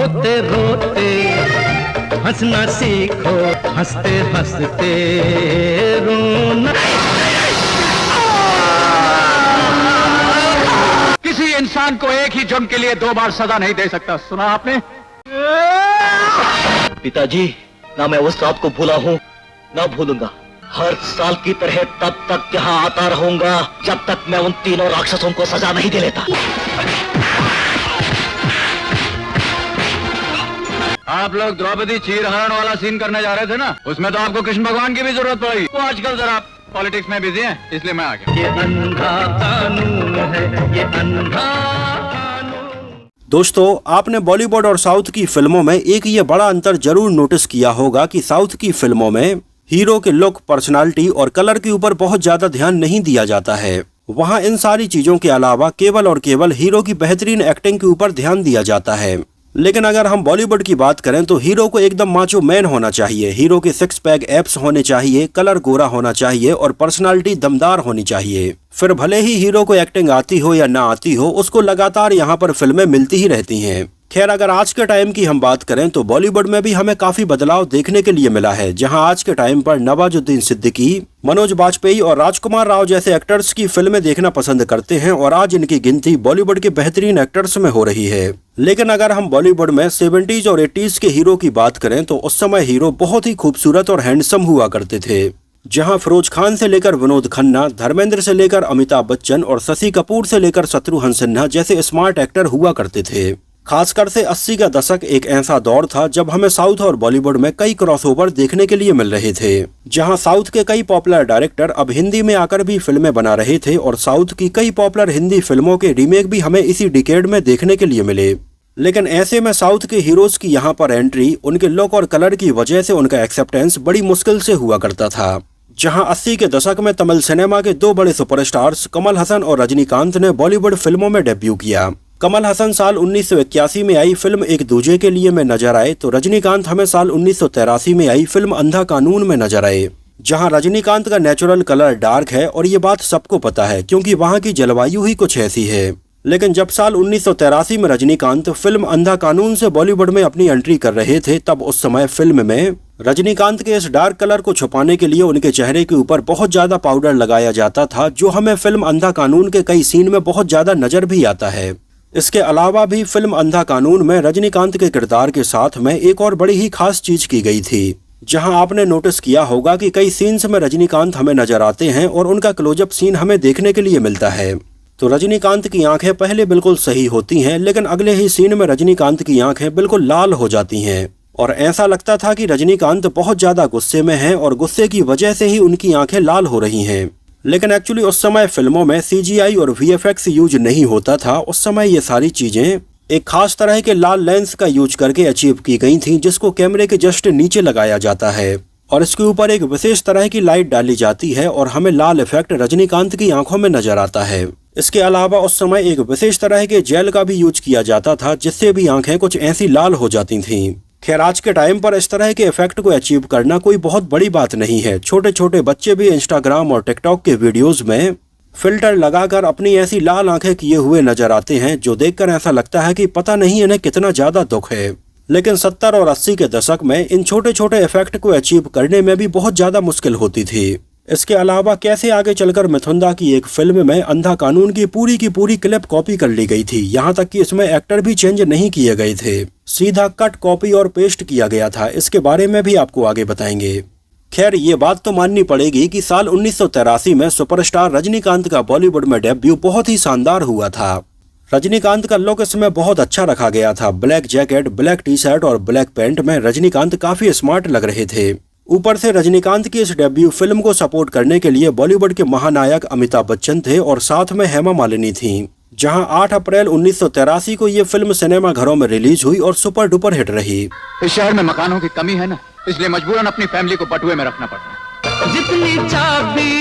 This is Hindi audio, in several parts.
रोते रोते हंसना सीखो, हंसते हंसते रोना। किसी इंसान को एक ही जुर्म के लिए 2 बार सजा नहीं दे सकता, सुना आपने? पिताजी, ना मैं उस रात को भूला हूँ, ना भूलूंगा। हर साल की तरह तब तक यहाँ आता रहूंगा जब तक मैं उन तीनों राक्षसों को सजा नहीं दे लेता। आप लोग द्रौपदी चीरहरण वाला सीन करने जा रहे थे ना, उसमें तो आपको कृष्ण भगवान की भी जरूरत पड़ी। वो आजकल जरा पॉलिटिक्स में बिजी हैं, इसलिए मैं आ गया। ये अंधा कानून है, ये अंधा कानून। दोस्तों, आपने बॉलीवुड और साउथ की फिल्मों में एक ये बड़ा अंतर जरूर नोटिस किया होगा कि साउथ की फिल्मों में हीरो के लुक, पर्सनालिटी और कलर के ऊपर बहुत ज्यादा ध्यान नहीं दिया जाता है। वहाँ इन सारी चीजों के अलावा केवल और केवल हीरो की बेहतरीन एक्टिंग के ऊपर ध्यान दिया जाता है। लेकिन अगर हम बॉलीवुड की बात करें तो हीरो को एकदम माचो मैन होना चाहिए। हीरो के 6 पैक एब्स होने चाहिए, कलर गोरा होना चाहिए और पर्सनालिटी दमदार होनी चाहिए। फिर भले ही हीरो को एक्टिंग आती हो या ना आती हो, उसको लगातार यहाँ पर फिल्में मिलती ही रहती हैं। खैर, अगर आज के टाइम की हम बात करें तो बॉलीवुड में भी हमें काफी बदलाव देखने के लिए मिला है, जहां आज के टाइम पर नवाजुद्दीन सिद्दीकी, मनोज बाजपेयी और राजकुमार राव जैसे एक्टर्स की फिल्में देखना पसंद करते हैं और आज इनकी गिनती बॉलीवुड के बेहतरीन एक्टर्स में हो रही है। लेकिन अगर हम बॉलीवुड में 70s और 80s के हीरो की बात करें तो उस समय हीरो बहुत ही खूबसूरत और हैंडसम हुआ करते थे, जहां फिरोज खान से लेकर विनोद खन्ना, धर्मेंद्र से लेकर अमिताभ बच्चन और शशि कपूर से लेकर शत्रुघ्न सिन्हा जैसे स्मार्ट एक्टर हुआ करते थे। खासकर से 80 का दशक एक ऐसा दौर था जब हमें साउथ और बॉलीवुड में कई क्रॉसओवर देखने के लिए मिल रहे थे, जहां साउथ के कई पॉपुलर डायरेक्टर अब हिंदी में आकर भी फिल्में बना रहे थे और साउथ की कई पॉपुलर हिंदी फिल्मों के रीमेक भी हमें इसी डिकेड में देखने के लिए मिले। लेकिन ऐसे में साउथ के हीरोज की यहाँ पर एंट्री उनके लुक और कलर की वजह से उनका एक्सेप्टेंस बड़ी मुश्किल से हुआ करता था। जहां 80 के दशक में तमिल सिनेमा के 2 बड़े सुपरस्टार्स कमल हसन और रजनीकांत ने बॉलीवुड फिल्मों में डेब्यू किया। कमल हसन साल 1981 में आई फिल्म एक दूजे के लिए में नजर आए तो रजनीकांत हमें साल 1983 में आई फिल्म अंधा कानून में नजर आए, जहां रजनीकांत का नेचुरल कलर डार्क है और ये बात सबको पता है क्योंकि वहां की जलवायु ही कुछ ऐसी है। लेकिन जब साल 1983 में रजनीकांत फिल्म अंधा कानून से बॉलीवुड में अपनी एंट्री कर रहे थे, तब उस समय फिल्म में रजनीकांत के इस डार्क कलर को छुपाने के लिए उनके चेहरे के ऊपर बहुत ज्यादा पाउडर लगाया जाता था, जो हमें फिल्म अंधा कानून के कई सीन में बहुत ज्यादा नजर भी आता है। इसके अलावा भी फिल्म अंधा कानून में रजनीकांत के किरदार के साथ में एक और बड़ी ही खास चीज की गई थी, जहां आपने नोटिस किया होगा कि कई सीन्स में रजनीकांत हमें नजर आते हैं और उनका क्लोजअप सीन हमें देखने के लिए मिलता है। तो रजनीकांत की आंखें पहले बिल्कुल सही होती हैं, लेकिन अगले ही सीन में रजनीकांत की आंखें बिल्कुल लाल हो जाती हैं और ऐसा लगता था कि रजनीकांत बहुत ज्यादा गुस्से में हैं और गुस्से की वजह से ही उनकी आंखें लाल हो रही हैं। लेकिन एक्चुअली उस समय फिल्मों में CGI और VFX यूज नहीं होता था। उस समय ये सारी चीजें एक खास तरह के लाल लेंस का यूज करके अचीव की गई थी, जिसको कैमरे के जस्ट नीचे लगाया जाता है और इसके ऊपर एक विशेष तरह की लाइट डाली जाती है और हमें लाल इफेक्ट रजनीकांत की आंखों में नजर आता है। इसके अलावा उस समय एक विशेष तरह के जेल का भी यूज किया जाता था, जिससे भी आंखें कुछ ऐसी लाल हो जाती थीं। खैर, आज के टाइम पर इस तरह के इफेक्ट को अचीव करना कोई बहुत बड़ी बात नहीं है। छोटे छोटे बच्चे भी इंस्टाग्राम और टिकटॉक के वीडियोस में फिल्टर लगाकर अपनी ऐसी लाल आंखें किए हुए नजर आते हैं, जो देखकर ऐसा लगता है कि पता नहीं इन्हें कितना ज्यादा दुख है। लेकिन 70 और 80 के दशक में इन छोटे छोटे इफेक्ट को अचीव करने में भी बहुत ज्यादा मुश्किल होती थी। इसके अलावा कैसे आगे चलकर मिथुंदा की एक फिल्म में अंधा कानून की पूरी क्लिप कॉपी कर ली गई थी, यहाँ तक कि इसमें एक्टर भी चेंज नहीं किए गए थे, सीधा कट, कॉपी और पेस्ट किया गया था। इसके बारे में भी आपको आगे बताएंगे। खैर, ये बात तो माननी पड़ेगी कि साल 1983 में सुपरस्टार रजनीकांत का बॉलीवुड में डेब्यू बहुत ही शानदार हुआ था। रजनीकांत का लुक इसमें बहुत अच्छा रखा गया था। ब्लैक जैकेट, ब्लैक टी-शर्ट और ब्लैक पैंट में रजनीकांत काफी स्मार्ट लग रहे थे। ऊपर से रजनीकांत की इस डेब्यू फिल्म को सपोर्ट करने के लिए बॉलीवुड के महानायक अमिताभ बच्चन थे और साथ में हेमा मालिनी थीं। जहां 8 अप्रैल 1983 को ये फिल्म सिनेमा घरों में रिलीज हुई और सुपर डुपर हिट रही। इस शहर में मकानों की कमी है ना, इसलिए मजबूरन अपनी फैमिली को बटुए में रखना पड़ता है। जितनी चाबी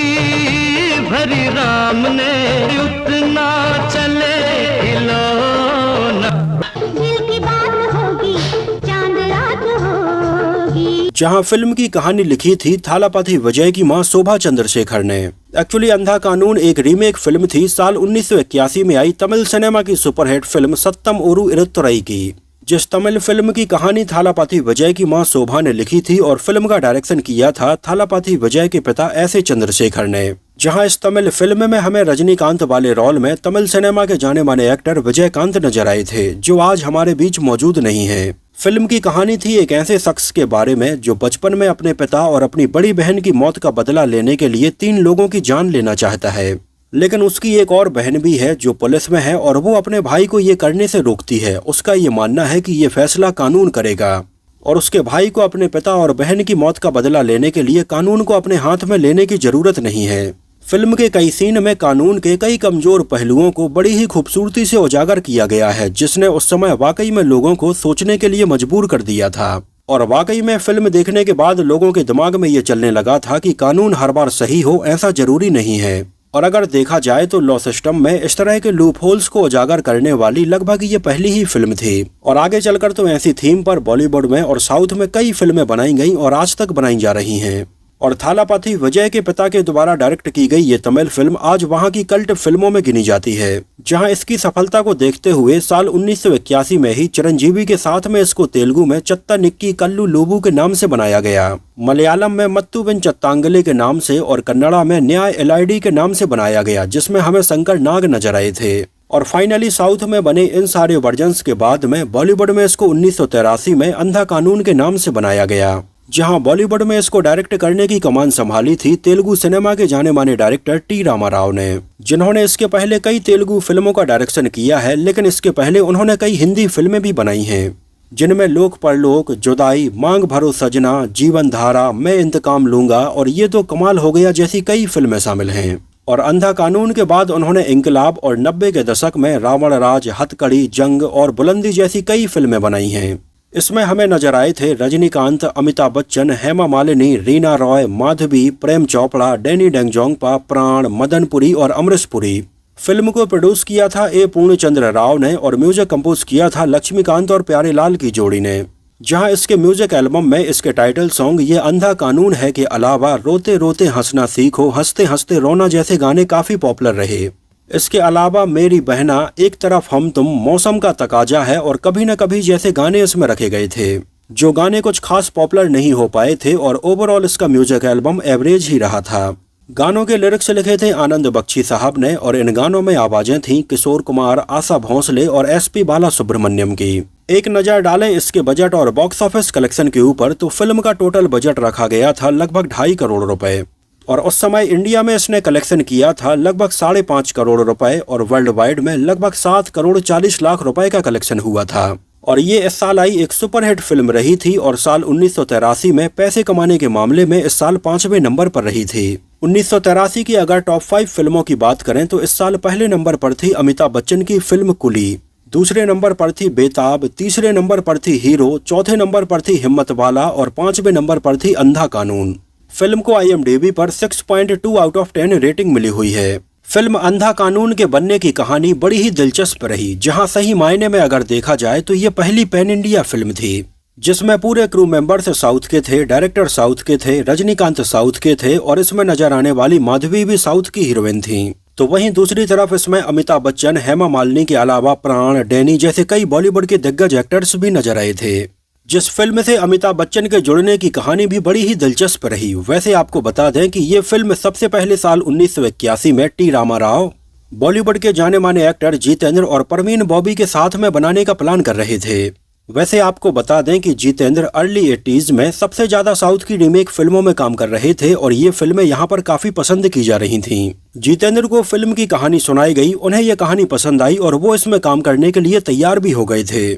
भरी राम ने उतना चले खिलौना। दिल की बात होगी, चांद रात होगी। जहां फिल्म की कहानी लिखी थी थालापति विजय की मां शोभा चंद्रशेखर ने। एक्चुअली अंधा कानून एक रीमेक फिल्म थी साल 1981 में आई तमिल सिनेमा की सुपरहिट फिल्म सत्तम ओरू इरुत्तुराई की। जिस तमिल फिल्म की कहानी थालापति विजय की मां शोभा ने लिखी थी और फिल्म का डायरेक्शन किया था थालापति विजय के पिता एस ए चंद्रशेखर ने। जहां इस तमिल फिल्म में हमें रजनीकांत वाले रोल में तमिल सिनेमा के जाने माने एक्टर विजयकांत नजर आए थे, जो आज हमारे बीच मौजूद नहीं है। फिल्म की कहानी थी एक ऐसे शख्स के बारे में जो बचपन में अपने पिता और अपनी बड़ी बहन की मौत का बदला लेने के लिए 3 लोगों की जान लेना चाहता है, लेकिन उसकी एक और बहन भी है जो पुलिस में है और वो अपने भाई को ये करने से रोकती है। उसका ये मानना है कि ये फैसला कानून करेगा और उसके भाई को अपने पिता और बहन की मौत का बदला लेने के लिए कानून को अपने हाथ में लेने की जरूरत नहीं है। फिल्म के कई सीन में कानून के कई कमजोर पहलुओं को बड़ी ही खूबसूरती से उजागर किया गया है, जिसने उस समय वाकई में लोगों को सोचने के लिए मजबूर कर दिया था। और वाकई में फिल्म देखने के बाद लोगों के दिमाग में ये चलने लगा था कि कानून हर बार सही हो ऐसा जरूरी नहीं है। और अगर देखा जाए तो लॉ सिस्टम में इस तरह के लूप होल्स को उजागर करने वाली लगभग ये पहली ही फिल्म थी। और आगे चलकर तो ऐसी थीम पर बॉलीवुड में और साउथ में कई फिल्में बनाई गईं और आज तक बनाई जा रही हैं। और थालापति विजय के पिता के द्वारा डायरेक्ट की गई ये तमिल फिल्म आज वहां की कल्ट फिल्मों में गिनी जाती है। जहां इसकी सफलता को देखते हुए साल 1981 में ही चिरंजीवी के साथ में इसको तेलुगु में चत्ता निक्की कल्लू लोबू के नाम से बनाया गया, मलयालम में मत्तु बिन चत्तांगले के नाम से और कन्नड़ा में न्याय एलआईडी के नाम से बनाया गया, जिसमें हमें शंकर नाग नजर आए थे। और फाइनली साउथ में बने इन सारे वर्जन्स के बाद में बॉलीवुड में इसको 1983 में अंधा कानून के नाम से बनाया गया, जहां बॉलीवुड में इसको डायरेक्ट करने की कमान संभाली थी तेलुगु सिनेमा के जाने माने डायरेक्टर टी रामाराव ने, जिन्होंने इसके पहले कई तेलुगु फिल्मों का डायरेक्शन किया है। लेकिन इसके पहले उन्होंने कई हिंदी फिल्में भी बनाई हैं, जिनमें लोक परलोक, जुदाई, मांग भरो सजना, जीवन धारा, मैं इंतकाम लूंगा और ये तो कमाल हो गया जैसी कई फिल्में शामिल हैं। और अंधा कानून के बाद उन्होंने इंकलाब और 90 के दशक में रावण राज, हथकड़ी, जंग और बुलंदी जैसी कई फिल्में बनाई हैं। इसमें हमें नजर आए थे रजनीकांत, अमिताभ बच्चन, हेमा मालिनी, रीना रॉय, माधवी, प्रेम चोपड़ा, डैनी डेंगजोंगपा, प्राण, मदन पुरी और अमरीश पुरी। फिल्म को प्रोड्यूस किया था ए पूर्णचंद्र राव ने और म्यूजिक कंपोज किया था लक्ष्मीकांत और प्यारेलाल की जोड़ी ने। जहां इसके म्यूजिक एल्बम में इसके टाइटल सॉन्ग ये अंधा कानून है के अलावा रोते रोते हंसना सीखो, हंसते हंसते रोना जैसे गाने काफी पॉपुलर रहे। इसके अलावा मेरी बहना, एक तरफ हम तुम, मौसम का तकाजा है और कभी न कभी जैसे गाने इसमें रखे गए थे, जो गाने कुछ खास पॉपुलर नहीं हो पाए थे और ओवरऑल इसका म्यूजिक एल्बम एवरेज ही रहा था। गानों के लिरिक्स लिखे थे आनंद बख्शी साहब ने और इन गानों में आवाजें थीं किशोर कुमार, आशा भोसले और एसपी बाला सुब्रमण्यम की। एक नजर डालें इसके बजट और बॉक्स ऑफिस कलेक्शन के ऊपर तो फिल्म का टोटल बजट रखा गया था लगभग 2.5 करोड़ रुपए और उस समय इंडिया में इसने कलेक्शन किया था लगभग 5.5 करोड़ रुपए और वर्ल्ड वाइड में लगभग 7 करोड़ 40 लाख रुपए का कलेक्शन हुआ था। और ये इस साल आई एक सुपरहिट फिल्म रही थी और साल 1983 में पैसे कमाने के मामले में इस साल 5वें नंबर पर रही थी। 1983 की अगर टॉप 5 फिल्मों की बात करें तो इस साल पहले नंबर पर थी अमिताभ बच्चन की फिल्म कुली, दूसरे नंबर पर थी बेताब, तीसरे नंबर पर थी हीरो, चौथे नंबर पर थी हिम्मत वाला और 5वें नंबर पर थी अंधा कानून। फिल्म को IMDb पर 6.2 आउट ऑफ 10 रेटिंग मिली हुई है। फिल्म अंधा कानून के बनने की कहानी बड़ी ही दिलचस्प रही, जहां सही मायने में अगर देखा जाए तो ये पहली पैन इंडिया फिल्म थी जिसमें पूरे क्रू मेंबर्स साउथ के थे, डायरेक्टर साउथ के थे, रजनीकांत साउथ के थे और इसमें नजर आने वाली माधवी भी साउथ की हीरोइन थी। तो वहीं दूसरी तरफ इसमें अमिताभ बच्चन, हेमा मालिनी के अलावा प्राण, डैनी जैसे कई बॉलीवुड के दिग्गज एक्टर्स भी नजर आए थे। जिस फिल्म से अमिताभ बच्चन के जुड़ने की कहानी भी बड़ी ही दिलचस्प रही। वैसे आपको बता दें कि ये फिल्म सबसे पहले साल 1981 में टी रामाराव, बॉलीवुड के जाने माने एक्टर जितेंद्र और परवीन बॉबी के साथ में बनाने का प्लान कर रहे थे। वैसे आपको बता दें कि जितेंद्र अर्ली 80s में सबसे ज्यादा साउथ की रीमेक फिल्मों में काम कर रहे थे और ये फिल्में यहाँ पर काफी पसंद की जा रही थीं। जितेंद्र को फिल्म की कहानी सुनाई गई, उन्हें यह कहानी पसंद आई और वो इसमें काम करने के लिए तैयार भी हो गए थे।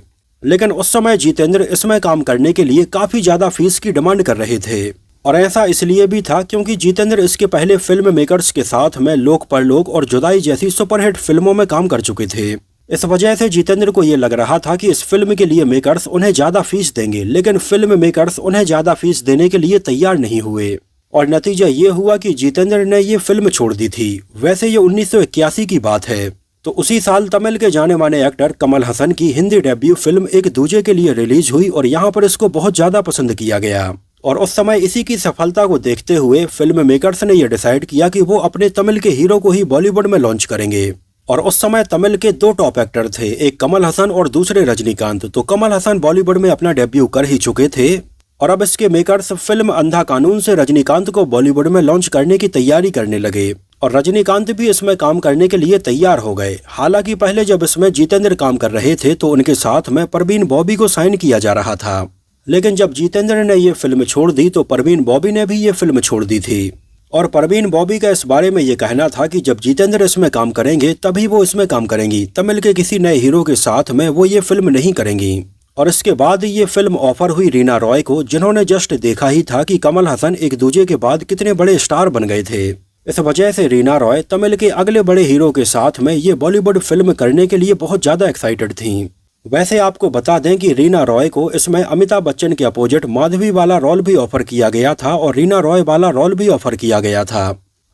लेकिन उस समय जितेंद्र इसमें काम करने के लिए काफी ज्यादा फीस की डिमांड कर रहे थे और ऐसा इसलिए भी था क्योंकि जितेंद्र इसके पहले फिल्म मेकर्स के साथ में लोक परलोक और जुदाई जैसी सुपरहिट फिल्मों में काम कर चुके थे। इस वजह से जितेंद्र को ये लग रहा था कि इस फिल्म के लिए मेकर्स उन्हें ज्यादा फीस देंगे, लेकिन फिल्म मेकर्स उन्हें ज्यादा फीस देने के लिए तैयार नहीं हुए और नतीजा ये हुआ कि जितेंद्र ने ये फिल्म छोड़ दी थी। वैसे ये 1981 की बात है। तो उसी साल तमिल के जाने माने एक्टर कमल हसन की हिंदी डेब्यू फिल्म एक दूजे के लिए रिलीज हुई और यहाँ पर इसको बहुत ज्यादा पसंद किया गया और उस समय इसी की सफलता को देखते हुए फिल्म मेकर्स ने यह डिसाइड किया कि वो अपने तमिल के हीरो को ही बॉलीवुड में लॉन्च करेंगे। और उस समय तमिल के दो टॉप एक्टर थे, एक कमल हसन और दूसरे रजनीकांत। तो कमल हसन बॉलीवुड में अपना डेब्यू कर ही चुके थे और अब इसके मेकर्स फिल्म अंधा कानून से रजनीकांत को बॉलीवुड में लॉन्च करने की तैयारी करने लगे और रजनीकांत भी इसमें काम करने के लिए तैयार हो गए। हालांकि पहले जब इसमें जितेंद्र काम कर रहे थे तो उनके साथ में परवीन बॉबी को साइन किया जा रहा था, लेकिन जब जितेंद्र ने ये फिल्म छोड़ दी तो परवीन बॉबी ने भी ये फिल्म छोड़ दी थी। और परवीन बॉबी का इस बारे में ये कहना था कि जब जितेंद्र इसमें काम करेंगे तभी वो इसमें काम करेंगी, तमिल के किसी नए हीरो के साथ में वो ये फिल्म नहीं करेंगी। और इसके बाद ये फिल्म ऑफर हुई रीना रॉय को, जिन्होंने जस्ट देखा ही था कि कमल हसन एक दूजे के बाद कितने बड़े स्टार बन गए थे। इस वजह से रीना रॉय तमिल के अगले बड़े हीरो के साथ में ये बॉलीवुड फिल्म करने के लिए बहुत ज्यादा एक्साइटेड थीं। वैसे आपको बता दें कि रीना रॉय को इसमें अमिताभ बच्चन के अपोजिट माधवी वाला रोल भी ऑफर किया गया था और रीना रॉय वाला रोल भी ऑफर किया गया था,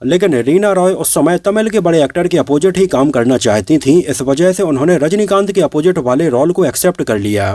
लेकिन रीना रॉय उस समय तमिल के बड़े एक्टर के अपोजिट ही काम करना चाहती थीं। इस वजह से उन्होंने रजनीकांत के अपोजिट वाले रोल को एक्सेप्ट कर लिया।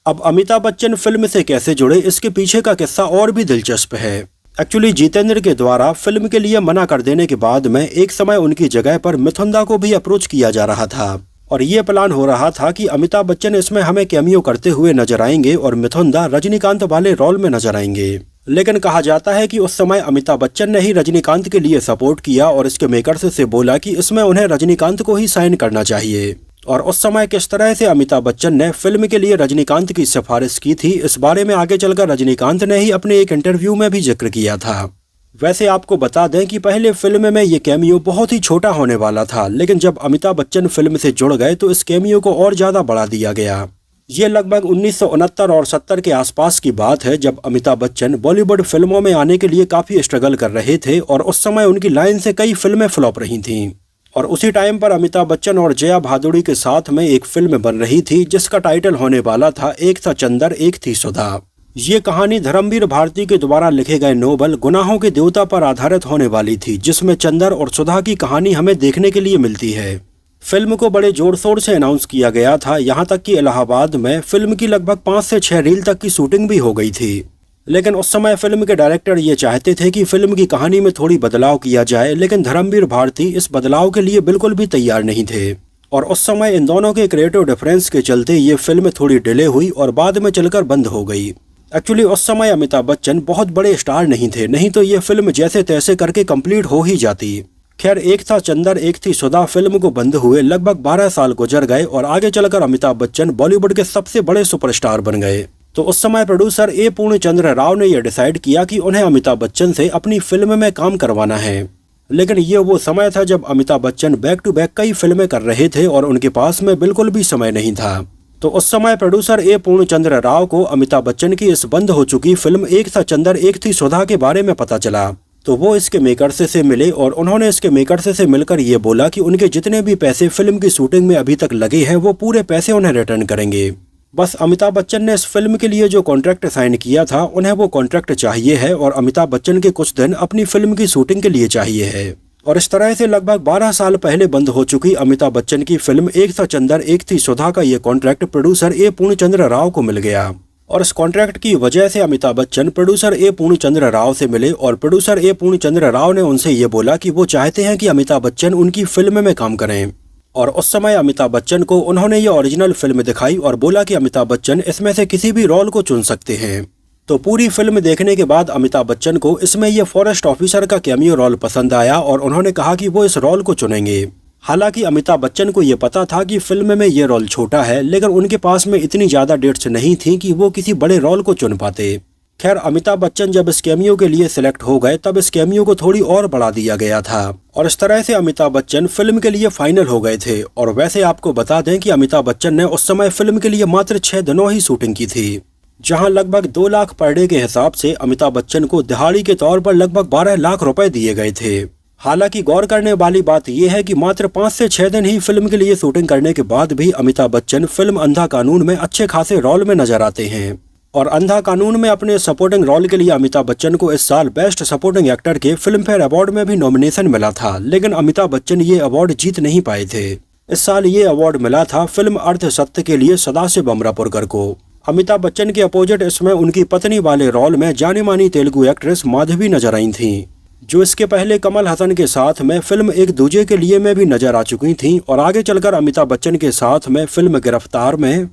अब अमिताभ बच्चन फिल्म से कैसे जुड़े, इसके पीछे का किस्सा और भी दिलचस्प है। एक्चुअली जितेंद्र के द्वारा फिल्म के लिए मना कर देने के बाद में एक समय उनकी जगह पर मिथुन दा को भी अप्रोच किया जा रहा था और ये प्लान हो रहा था कि अमिताभ बच्चन इसमें हमें कैमियो करते हुए नजर आएंगे और मिथुन दा रजनीकांत वाले रोल में नजर आएंगे। लेकिन कहा जाता है कि उस समय अमिताभ बच्चन ने ही रजनीकांत के लिए सपोर्ट किया और इसके मेकर्स से बोला कि इसमें उन्हें रजनीकांत को ही साइन करना चाहिए। और उस समय किस तरह से अमिताभ बच्चन ने फिल्म के लिए रजनीकांत की सिफारिश की थी, इस बारे में आगे चलकर रजनीकांत ने ही अपने एक इंटरव्यू में भी जिक्र किया था। वैसे आपको बता दें कि पहले फिल्म में ये कैमियो बहुत ही छोटा होने वाला था, लेकिन जब अमिताभ बच्चन फिल्म से जुड़ गए तो इस कैमियो को और ज्यादा बढ़ा दिया गया। ये लगभग 1969 और 70 के आसपास की बात है, जब अमिताभ बच्चन बॉलीवुड फिल्मों में आने के लिए काफी स्ट्रगल कर रहे थे और उस समय उनकी लाइन से कई फिल्में फ्लॉप रही थीं। और उसी टाइम पर अमिताभ बच्चन और जया भादुड़ी के साथ में एक फिल्म बन रही थी जिसका टाइटल होने वाला था एक था चंदर एक थी सुधा। ये कहानी धर्मवीर भारती के द्वारा लिखे गए नोवेल गुनाहों के देवता पर आधारित होने वाली थी, जिसमें चंदर और सुधा की कहानी हमें देखने के लिए मिलती है। फिल्म को बड़े जोर शोर से अनाउंस किया गया था, यहाँ तक कि इलाहाबाद में फिल्म की लगभग 5 से 6 रील तक की शूटिंग भी हो गई थी। लेकिन उस समय फिल्म के डायरेक्टर ये चाहते थे कि फिल्म की कहानी में थोड़ी बदलाव किया जाए, लेकिन धर्मवीर भारती इस बदलाव के लिए बिल्कुल भी तैयार नहीं थे। और उस समय इन दोनों के क्रिएटिव डिफरेंस के चलते ये फिल्म थोड़ी डिले हुई और बाद में चलकर बंद हो गई। एक्चुअली उस समय अमिताभ बच्चन बहुत बड़े स्टार नहीं थे, नहीं तो ये फिल्म जैसे तैसे करके कंप्लीट हो ही जाती। खैर, एक था चंदर एक थी सुधा फिल्म को बंद हुए लगभग 12 साल गुजर गए और आगे चलकर अमिताभ बच्चन बॉलीवुड के सबसे बड़े सुपरस्टार बन गए। तो उस समय प्रोड्यूसर ए पूर्णचंद्र राव ने यह डिसाइड किया कि उन्हें अमिताभ बच्चन से अपनी फिल्म में काम करवाना है। लेकिन ये वो समय था जब Amitabh Bachchan back to back कई फिल्में कर रहे थे और उनके पास में बिल्कुल भी समय नहीं था। तो उस समय प्रोड्यूसर ए पूर्णचंद्र राव को अमिताभ बच्चन की इस बंद हो चुकी फिल्म एक था चंदर एक थी सुधा के बारे में पता चला। तो वो इसके मेकर्स से मिले और उन्होंने इसके मेकर्स से मिलकर ये बोला कि उनके जितने भी पैसे फिल्म की शूटिंग में अभी तक लगे हैं वो पूरे पैसे उन्हें रिटर्न करेंगे। बस अमिताभ बच्चन ने इस फिल्म के लिए जो कॉन्ट्रैक्ट साइन किया था उन्हें वो कॉन्ट्रैक्ट चाहिए है और अमिताभ बच्चन के कुछ दिन अपनी फिल्म की शूटिंग के लिए चाहिए है। और इस तरह से लगभग 12 साल पहले बंद हो चुकी अमिताभ बच्चन की फिल्म एक था चंदर एक थी सुधा का ये कॉन्ट्रैक्ट प्रोड्यूसर ए पूर्णचंद्र राव को मिल गया। और इस कॉन्ट्रैक्ट की वजह से अमिताभ बच्चन प्रोड्यूसर ए पूर्णचंद्र राव से मिले और प्रोड्यूसर ए पूर्णचंद्र राव ने उनसे ये बोला कि वो चाहते हैं कि अमिताभ बच्चन उनकी फिल्म में काम करें। और उस समय अमिताभ बच्चन को उन्होंने ये ओरिजिनल फिल्म दिखाई और बोला कि अमिताभ बच्चन इसमें से किसी भी रोल को चुन सकते हैं। तो पूरी फिल्म देखने के बाद अमिताभ बच्चन को इसमें ये फॉरेस्ट ऑफिसर का कैमियो रोल पसंद आया और उन्होंने कहा कि वो इस रोल को चुनेंगे। हालांकि अमिताभ बच्चन को ये पता था कि फिल्म में ये रोल छोटा है, लेकिन उनके पास में इतनी ज्यादा डेट्स नहीं थी कि वो किसी बड़े रोल को चुन पाते। खैर, अमिताभ बच्चन जब इस कैमियो के लिए सिलेक्ट हो गए तब इस कैमियो को थोड़ी और बढ़ा दिया गया था और इस तरह से अमिताभ बच्चन फिल्म के लिए फाइनल हो गए थे। और वैसे आपको बता दें कि अमिताभ बच्चन ने उस समय फिल्म के लिए मात्र 6 दिनों ही शूटिंग की थी, जहां लगभग 2 लाख पर डे के हिसाब से अमिताभ बच्चन को दिहाड़ी के तौर पर लगभग 12 लाख रुपए दिए गए थे। हालांकि गौर करने वाली बात यह है कि मात्र 5 से 6 दिन ही फिल्म के लिए शूटिंग करने के बाद भी अमिताभ बच्चन फिल्म अंधा कानून में अच्छे खासे रोल में नजर आते हैं। और अंधा कानून में अपने सपोर्टिंग रोल के लिए अमिताभ बच्चन को इस साल बेस्ट सपोर्टिंग एक्टर के फिल्म फेयर अवार्ड में भी नॉमिनेशन मिला था, लेकिन अमिताभ बच्चन ये अवार्ड जीत नहीं पाए थे। इस साल ये अवार्ड मिला था फिल्म अर्थ सत्य के लिए सदाशिव अमरापुरकर को। अमिताभ बच्चन के अपोजिट इसमें उनकी पत्नी वाले रोल में जानी मानी तेलुगु एक्ट्रेस माधवी नजर आई थी, जो इसके पहले कमल हसन के साथ में फिल्म एक दूजे के लिए में भी नजर आ चुकी थीं और आगे चलकर अमिताभ बच्चन के साथ में फिल्म गिरफ्तार में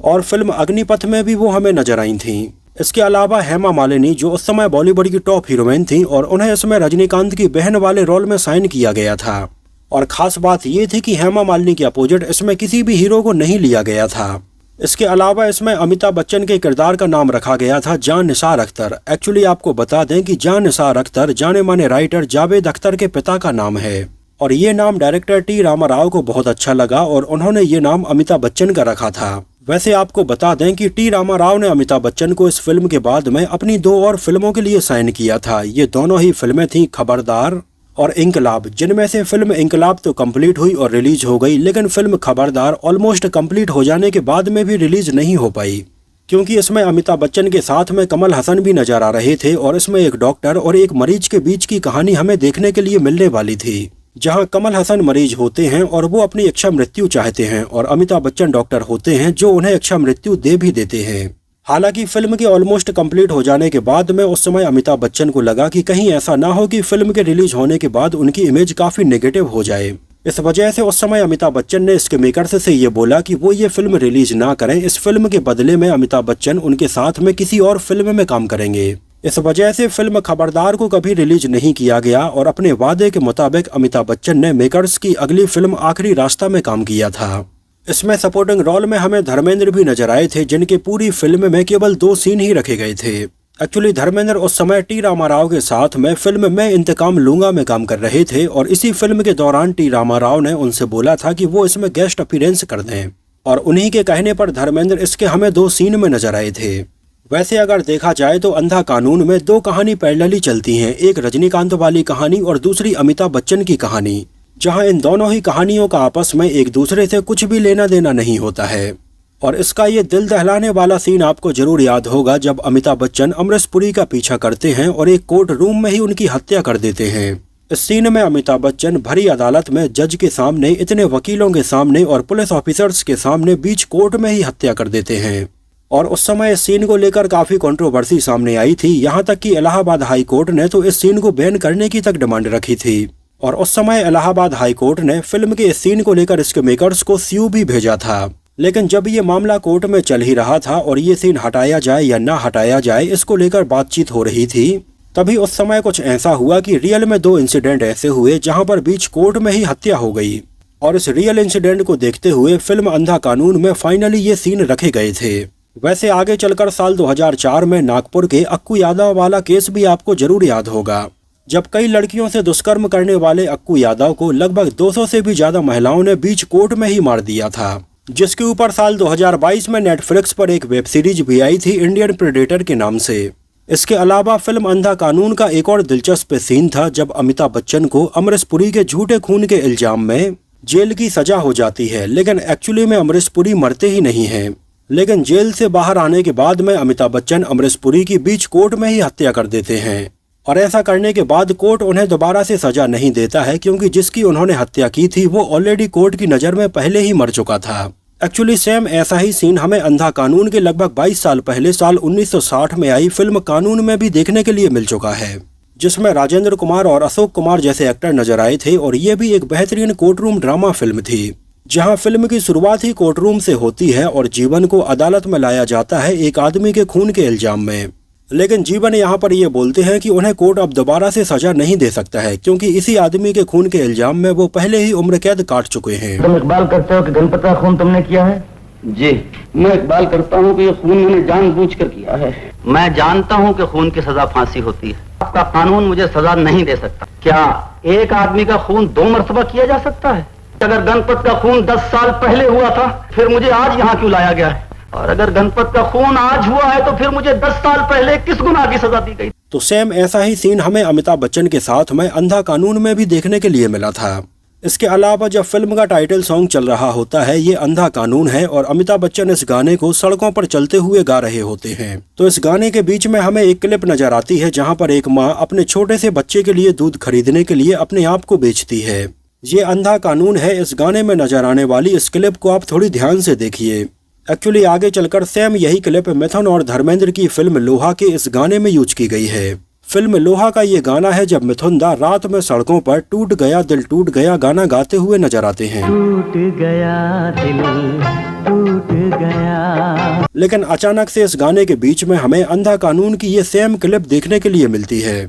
और फिल्म अग्निपथ में भी वो हमें नजर आई थीं। इसके अलावा हेमा मालिनी जो उस समय बॉलीवुड की टॉप हीरोइन थी और उन्हें इसमें रजनीकांत की बहन वाले रोल में साइन किया गया था। और खास बात ये थी कि हेमा मालिनी के अपोजिट इसमें किसी भी हीरो को नहीं लिया गया था। इसके अलावा इसमें अमिताभ बच्चन के किरदार का नाम रखा गया था जान निसार अख्तर। एक्चुअली आपको बता दें कि जान निसार अख्तर जाने माने राइटर जावेद अख्तर के पिता का नाम है और ये नाम डायरेक्टर टी रामाराव को बहुत अच्छा लगा और उन्होंने ये नाम अमिताभ बच्चन का रखा था। वैसे आपको बता दें कि टी रामाराव ने अमिताभ बच्चन को इस फिल्म के बाद में अपनी 2 और फिल्मों के लिए साइन किया था। ये दोनों ही फिल्में थीं खबरदार और इंकलाब, जिनमें से फिल्म इंकलाब तो कंप्लीट हुई और रिलीज हो गई, लेकिन फिल्म खबरदार ऑलमोस्ट कंप्लीट हो जाने के बाद में भी रिलीज नहीं हो पाई क्योंकि इसमें अमिताभ बच्चन के साथ में कमल हसन भी नजर आ रहे थे और इसमें एक डॉक्टर और एक मरीज के बीच की कहानी हमें देखने के लिए मिलने वाली थी, जहां कमल हसन मरीज होते हैं और वो अपनी इच्छा मृत्यु चाहते हैं और अमिताभ बच्चन डॉक्टर होते हैं जो उन्हें इच्छा मृत्यु दे भी देते हैं। हालांकि फिल्म के ऑलमोस्ट कंप्लीट हो जाने के बाद में उस समय अमिताभ बच्चन को लगा कि कहीं ऐसा ना हो कि फिल्म के रिलीज होने के बाद उनकी इमेज काफी नेगेटिव हो जाए। इस वजह से उस समय अमिताभ बच्चन ने इसके मेकर्स से ये बोला कि वो ये फिल्म रिलीज ना करें, इस फिल्म के बदले में अमिताभ बच्चन उनके साथ में किसी और फिल्म में काम करेंगे। इस वजह से फिल्म खबरदार को कभी रिलीज नहीं किया गया और अपने वादे के मुताबिक अमिताभ बच्चन ने मेकर्स की अगली फिल्म आखिरी रास्ता में काम किया था। इसमें सपोर्टिंग रोल में हमें धर्मेंद्र भी नजर आए थे, जिनके पूरी फिल्म में केवल 2 सीन ही रखे गए थे। एक्चुअली धर्मेंद्र उस समय टी रामाराव के साथ में फिल्म मैं इंतकाम लूंगा में काम कर रहे थे और इसी फिल्म के दौरान टी रामाराव ने उनसे बोला था कि वो इसमें गेस्ट अपीयरेंस कर दें और उन्हीं के कहने पर धर्मेंद्र इसके हमें 2 सीन में नजर आए थे। वैसे अगर देखा जाए तो अंधा कानून में 2 कहानी पैरेलली चलती हैं, एक रजनीकांत वाली कहानी और दूसरी अमिताभ बच्चन की कहानी, जहां इन दोनों ही कहानियों का आपस में एक दूसरे से कुछ भी लेना देना नहीं होता है। और इसका ये दिल दहलाने वाला सीन आपको जरूर याद होगा जब अमिताभ बच्चन अमरीश पुरी का पीछा करते हैं और एक कोर्ट रूम में ही उनकी हत्या कर देते हैं। इस सीन में अमिताभ बच्चन भरी अदालत में जज के सामने, इतने वकीलों के सामने और पुलिस ऑफिसर्स के सामने बीच कोर्ट में ही हत्या कर देते हैं। और उस समय इस सीन को लेकर काफी कंट्रोवर्सी सामने आई थी, यहाँ तक कि इलाहाबाद हाई कोर्ट ने तो इस सीन को बैन करने की तक डिमांड रखी थी। और उस समय इलाहाबाद हाई कोर्ट ने फिल्म के इस सीन को लेकर इसके मेकर्स को स्यू भी भेजा था। लेकिन जब ये मामला कोर्ट में चल ही रहा था और ये सीन हटाया जाए या ना हटाया जाए इसको लेकर बातचीत हो रही थी, तभी उस समय कुछ ऐसा हुआ कि रियल में 2 इंसिडेंट ऐसे हुए जहां पर बीच कोर्ट में ही हत्या हो गई। और इस रियल इंसिडेंट को देखते हुए फिल्म अंधा कानून में फाइनली ये सीन रखे गए थे। वैसे आगे चलकर साल 2004 में नागपुर के अक्कू यादव वाला केस भी आपको जरूर याद होगा, जब कई लड़कियों से दुष्कर्म करने वाले अक्कू यादव को लगभग 200 से भी ज्यादा महिलाओं ने बीच कोर्ट में ही मार दिया था, जिसके ऊपर साल 2022 में नेटफ्लिक्स पर एक वेब सीरीज भी आई थी इंडियन प्रेडेटर के नाम से। इसके अलावा फिल्म अंधा कानून का एक और दिलचस्प सीन था जब अमिताभ बच्चन को अमरीश पुरी के झूठे खून के इल्जाम में जेल की सजा हो जाती है, लेकिन एक्चुअली में अमरीश पुरी मरते ही नहीं हैं। लेकिन जेल से बाहर आने के बाद में अमिताभ बच्चन अमरीश पुरी की बीच कोर्ट में ही हत्या कर देते हैं और ऐसा करने के बाद कोर्ट उन्हें दोबारा से सजा नहीं देता है क्योंकि जिसकी उन्होंने हत्या की थी वो ऑलरेडी कोर्ट की नज़र में पहले ही मर चुका था। एक्चुअली सेम ऐसा ही सीन हमें अंधा कानून के लगभग 22 साल पहले साल 1960 में आई फिल्म कानून में भी देखने के लिए मिल चुका है, जिसमें राजेंद्र कुमार और अशोक कुमार जैसे एक्टर नजर आए थे और ये भी एक बेहतरीन कोर्टरूम ड्रामा फिल्म थी, जहां फिल्म की शुरुआत ही कोर्टरूम से होती है और जीवन को अदालत में लाया जाता है एक आदमी के खून के इल्जाम में। लेकिन जीवन यहाँ पर ये बोलते हैं कि उन्हें कोर्ट अब दोबारा से सजा नहीं दे सकता है क्योंकि इसी आदमी के खून के इल्जाम में वो पहले ही उम्र कैद काट चुके हैं। तुम इकबाल करते हो कि गणपत का खून तुमने किया है? जी, मैं इकबाल करता हूँ कि ये खून मैंने जानबूझकर किया है। मैं जानता हूँ कि खून की सजा फांसी होती है। आपका कानून मुझे सजा नहीं दे सकता। क्या एक आदमी का खून 2 मरतबा किया जा सकता है? अगर गणपत का खून 10 साल पहले हुआ था फिर मुझे आज यहाँ क्यों लाया गया है? और अगर गणपत का खून आज हुआ है तो फिर मुझे 10 साल पहले किस गुनाह की सजा दी गई? तो सेम ऐसा ही सीन हमें अमिताभ बच्चन के साथ में अंधा कानून में भी देखने के लिए मिला था। इसके अलावा जब फिल्म का टाइटल सॉन्ग चल रहा होता है ये अंधा कानून है और अमिताभ बच्चन इस गाने को सड़कों पर चलते हुए गा रहे होते हैं, तो इस गाने के बीच में हमें एक क्लिप नजर आती है जहां पर एक माँ अपने छोटे से बच्चे के लिए दूध खरीदने के लिए अपने आप को बेचती है। ये अंधा कानून है इस गाने में नजर आने वाली इस क्लिप को आप थोड़ी ध्यान से देखिए। एक्चुअली आगे चलकर सेम यही क्लिप मिथुन और धर्मेंद्र की फिल्म लोहा के इस गाने में यूज की गई है। फिल्म लोहा का ये गाना है जब मिथुन दा रात में सड़कों पर टूट गया दिल टूट गया गाना गाते हुए नजर आते हैं। टूट गया दिल टूट गया। लेकिन अचानक से इस गाने के बीच में हमें अंधा कानून की ये सेम क्लिप देखने के लिए मिलती है।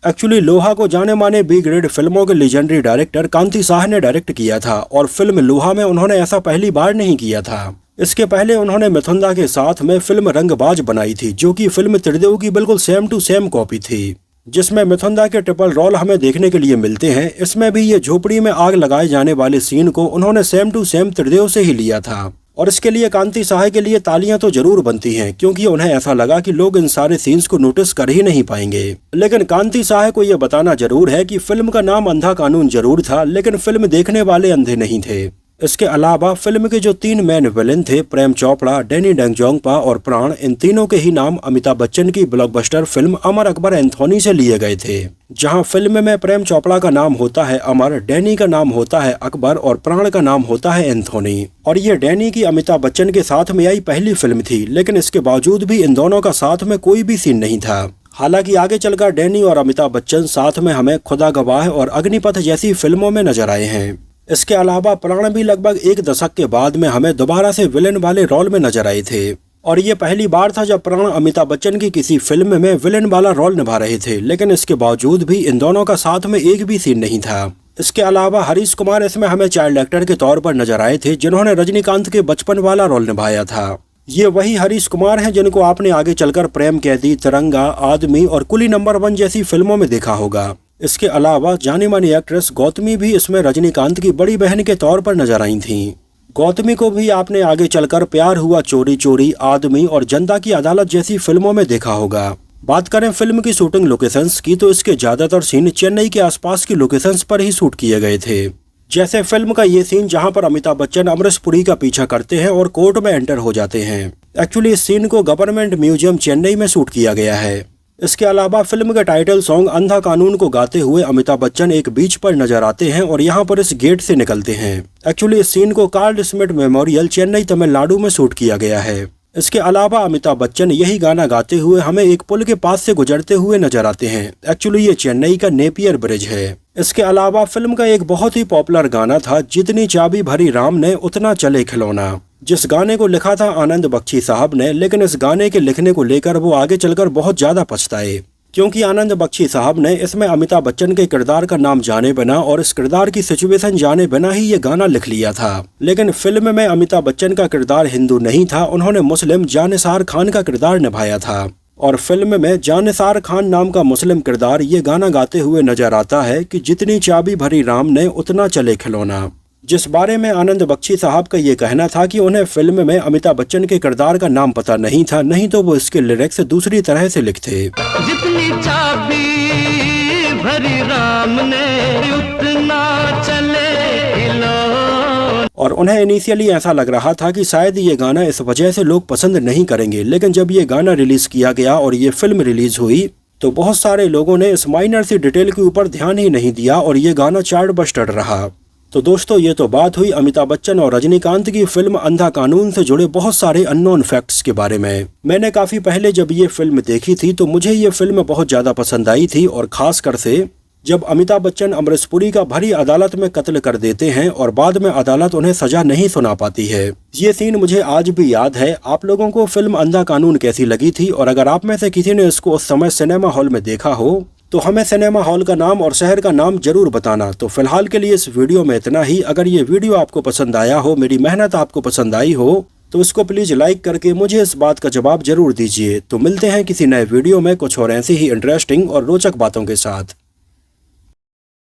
एक्चुअली लोहा को जाने माने बी ग्रेड फिल्मों के लीजेंडरी डायरेक्टर कांति साह ने डायरेक्ट किया था और फिल्म लोहा में उन्होंने ऐसा पहली बार नहीं किया था। इसके पहले उन्होंने मिथुन दा के साथ में फिल्म रंगबाज बनाई थी, जो कि फिल्म त्रिदेव की बिल्कुल सेम टू सेम कॉपी थी, जिसमें मिथुन दा के ट्रिपल रोल हमें देखने के लिए मिलते हैं। इसमें भी ये झोपड़ी में आग लगाए जाने वाले सीन को उन्होंने सेम टू सेम त्रिदेव से ही लिया था और इसके लिए कांति साह के लिए तालियां तो जरूर बनती हैं, क्योंकि उन्हें ऐसा लगा कि लोग इन सारे सीन्स को नोटिस कर ही नहीं पाएंगे। लेकिन कांति साह को यह बताना जरूर है कि फिल्म का नाम अंधा कानून जरूर था, लेकिन फिल्म देखने वाले अंधे नहीं थे। इसके अलावा फिल्म के जो 3 मेन विलेन थे, प्रेम चोपड़ा, डैनी डेंगजोंगपा और प्राण, इन तीनों के ही नाम अमिताभ बच्चन की blockbuster film Amar Akbar Anthony से लिए गए थे, जहां फिल्म में प्रेम चोपड़ा का नाम होता है अमर, डैनी का नाम होता है अकबर और प्राण का नाम होता है एंथोनी। और ये डैनी की अमिताभ बच्चन के साथ में आई पहली फिल्म थी, लेकिन इसके बावजूद भी इन दोनों का साथ में कोई भी सीन नहीं था। हालांकि आगे चलकर डैनी और अमिताभ बच्चन साथ में हमें खुदा गवाह और अग्निपथ जैसी फिल्मों में नजर आए हैं। इसके अलावा प्राण भी लगभग 1 दशक के बाद में हमें दोबारा से विलेन वाले रोल में नजर आए थे और ये पहली बार था जब प्राण अमिताभ बच्चन की किसी फिल्म में विलेन वाला रोल निभा रहे थे, लेकिन इसके बावजूद भी इन दोनों का साथ में एक भी सीन नहीं था। इसके अलावा हरीश कुमार इसमें हमें चाइल्ड एक्टर के तौर पर नजर आए थे, जिन्होंने रजनीकांत के बचपन वाला रोल निभाया था। ये वही हरीश कुमार हैं जिनको आपने आगे चलकर प्रेम कैदी, तिरंगा, आदमी और कुली नंबर 1 जैसी फिल्मों में देखा होगा। इसके अलावा जानी मानी एक्ट्रेस गौतमी भी इसमें रजनीकांत की बड़ी बहन के तौर पर नजर आई थीं। गौतमी को भी आपने आगे चलकर प्यार हुआ चोरी चोरी, आदमी और जनता की अदालत जैसी फिल्मों में देखा होगा। बात करें फिल्म की शूटिंग लोकेशंस की, तो इसके ज्यादातर सीन चेन्नई के आसपास की लोकेशंस पर ही शूट किए गए थे। जैसे फिल्म का ये सीन जहां पर अमिताभ बच्चन अमरीश पुरी का पीछा करते हैं और कोर्ट में एंटर हो जाते हैं। एक्चुअली इस सीन को गवर्नमेंट म्यूजियम चेन्नई में शूट किया गया है। इसके अलावा फिल्म के टाइटल सॉन्ग अंधा कानून को गाते हुए अमिताभ बच्चन एक बीच पर नजर आते हैं और यहाँ पर इस गेट से निकलते हैं। एक्चुअली इस सीन को Carl Smith memorial Chennai Tamil Nadu में शूट किया गया है। इसके अलावा अमिताभ बच्चन यही गाना गाते हुए हमें एक पुल के पास से गुजरते हुए नजर आते हैं। एक्चुअली ये चेन्नई का नेपियर ब्रिज है। इसके अलावा फिल्म का एक बहुत ही पॉपुलर गाना था, जितनी चाबी भरी राम ने उतना चले खिलौना, जिस गाने को लिखा था आनंद बख्शी साहब ने, लेकिन इस गाने के लिखने को लेकर वो आगे चलकर बहुत ज्यादा पछताए, क्योंकि आनंद बख्शी साहब ने इसमें अमिताभ बच्चन के किरदार का नाम जाने बिना और इस किरदार की सिचुएशन जाने बिना ही ये गाना लिख लिया था। लेकिन फिल्म में अमिताभ बच्चन का किरदार हिंदू नहीं था, उन्होंने मुस्लिम जानिसार खान का किरदार निभाया था और फिल्म में जानिसार खान नाम का मुस्लिम किरदार ये गाना गाते हुए नजर आता है कि जितनी चाबी भरी राम ने उतना चले खिलौना, जिस बारे में आनंद बख्शी साहब का ये कहना था कि उन्हें फिल्म में अमिताभ बच्चन के किरदार का नाम पता नहीं था, नहीं तो वो इसके लिरिक्स दूसरी तरह से लिखते। जितनी चाबी भरी राम ने उतना चले खिलौना। और उन्हें इनिशियली ऐसा लग रहा था कि शायद ये गाना इस वजह से लोग पसंद नहीं करेंगे, लेकिन जब ये गाना रिलीज किया गया और ये फिल्म रिलीज हुई तो बहुत सारे लोगों ने इस माइनर सी डिटेल के ऊपर ध्यान ही नहीं दिया और ये गाना चार्ट बस्टर रहा। तो दोस्तों ये तो बात हुई अमिताभ बच्चन और रजनीकांत की फिल्म अंधा कानून से जुड़े बहुत सारे अननोन फैक्ट्स के बारे में। मैंने काफी पहले जब ये फिल्म देखी थी तो मुझे ये फिल्म बहुत ज्यादा पसंद आई थी, और खासकर से जब अमिताभ बच्चन अमरीश पुरी का भरी अदालत में कत्ल कर देते हैं और बाद में अदालत उन्हें सजा नहीं सुना पाती है। ये सीन मुझे आज भी याद है। आप लोगों को फिल्म अंधा कानून कैसी लगी थी, और अगर आप में से किसी ने इसको उस समय सिनेमा हॉल में देखा हो तो हमें सिनेमा हॉल का नाम और शहर का नाम जरूर बताना। तो फिलहाल के लिए इस वीडियो में इतना ही। अगर ये वीडियो आपको पसंद आया हो, मेरी मेहनत आपको पसंद आई हो, तो इसको प्लीज लाइक करके मुझे इस बात का जवाब जरूर दीजिए। तो मिलते हैं किसी नए वीडियो में कुछ और ऐसी ही इंटरेस्टिंग और रोचक बातों के साथ।